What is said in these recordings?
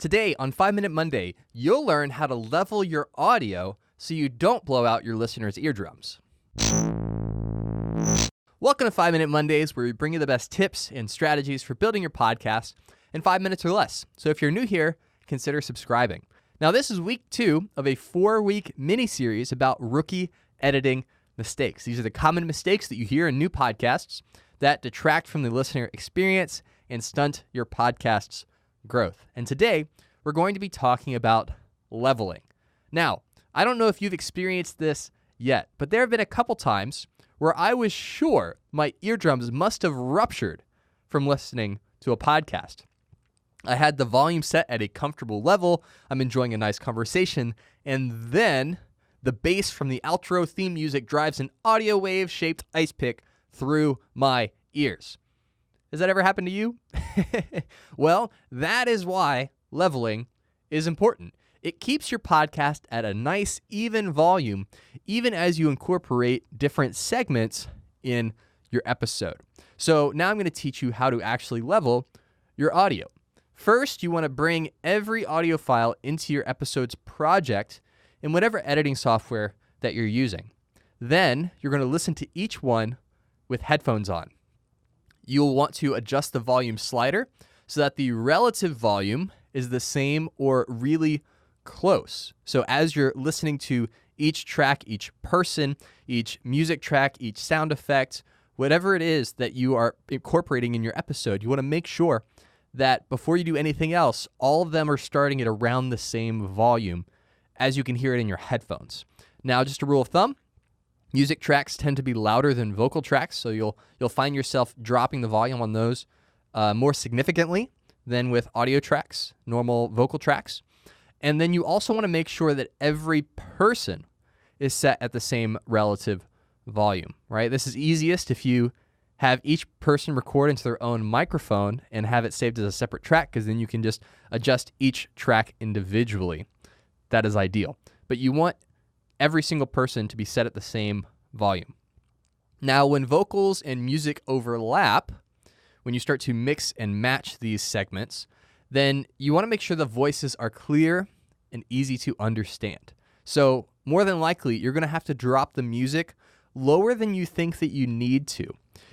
Today on 5 Minute Monday, you'll learn how to level your audio so you don't blow out your listeners' eardrums. Welcome to 5 Minute Mondays, where we bring you the best tips and strategies for building your podcast in 5 minutes or less. So if you're new here, consider subscribing. Now, this is week 2 of a 4-week mini-series about rookie editing mistakes. These are the common mistakes that you hear in new podcasts that detract from the listener experience and stunt your podcast's growth. And today, we're going to be talking about leveling. Now, I don't know if you've experienced this yet, but there have been a couple times where I was sure my eardrums must have ruptured from listening to a podcast. I had the volume set at a comfortable level, I'm enjoying a nice conversation, and then the bass from the outro theme music drives an audio wave-shaped ice pick through my ears. Has that ever happened to you? Well, that is why leveling is important. It keeps your podcast at a nice, even volume, even as you incorporate different segments in your episode. So now I'm going to teach you how to actually level your audio. First, you want to bring every audio file into your episode's project in whatever editing software that you're using. Then you're going to listen to each one with headphones on. You'll want to adjust the volume slider so that the relative volume is the same or really close. So as you're listening to each track, each person, each music track, each sound effect, whatever it is that you are incorporating in your episode, you want to make sure that before you do anything else, all of them are starting at around the same volume as you can hear it in your headphones. Now, just a rule of thumb, music tracks tend to be louder than vocal tracks, so you'll find yourself dropping the volume on those more significantly than with audio tracks, normal vocal tracks. And then you also want to make sure that every person is set at the same relative volume, right? This is easiest if you have each person record into their own microphone and have it saved as a separate track, because then you can just adjust each track individually. That is ideal. But you want every single person to be set at the same volume. Now, when vocals and music overlap, when you start to mix and match these segments, then you want to make sure the voices are clear and easy to understand. So more than likely, you're going to have to drop the music lower than you think that you need to.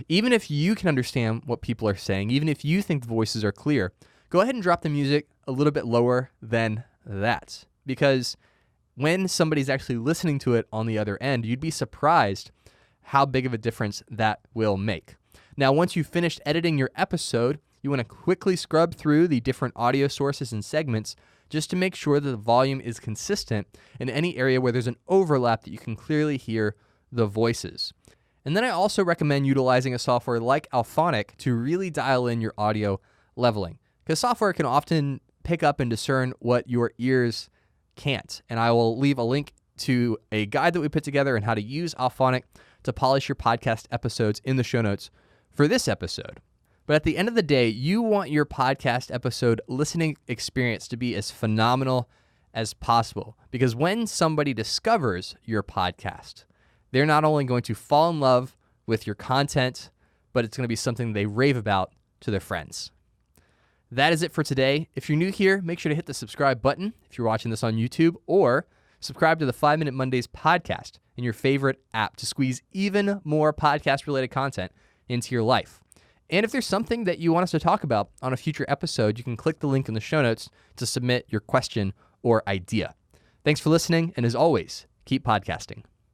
Even if you can understand what people are saying, even if you think the voices are clear, go ahead and drop the music a little bit lower than that. Because when somebody's actually listening to it on the other end, you'd be surprised how big of a difference that will make. Now, once you've finished editing your episode, you want to quickly scrub through the different audio sources and segments just to make sure that the volume is consistent in any area where there's an overlap that you can clearly hear the voices. And then I also recommend utilizing a software like Auphonic to really dial in your audio leveling, because software can often pick up and discern what your ears can't. And I will leave a link to a guide that we put together on how to use Auphonic to polish your podcast episodes in the show notes for this episode. But at the end of the day, you want your podcast episode listening experience to be as phenomenal as possible, because when somebody discovers your podcast, they're not only going to fall in love with your content, but it's going to be something they rave about to their friends. That is it for today. If you're new here, make sure to hit the subscribe button if you're watching this on YouTube, or subscribe to the 5 Minute Mondays podcast in your favorite app to squeeze even more podcast-related content into your life. And if there's something that you want us to talk about on a future episode, you can click the link in the show notes to submit your question or idea. Thanks for listening, and as always, keep podcasting.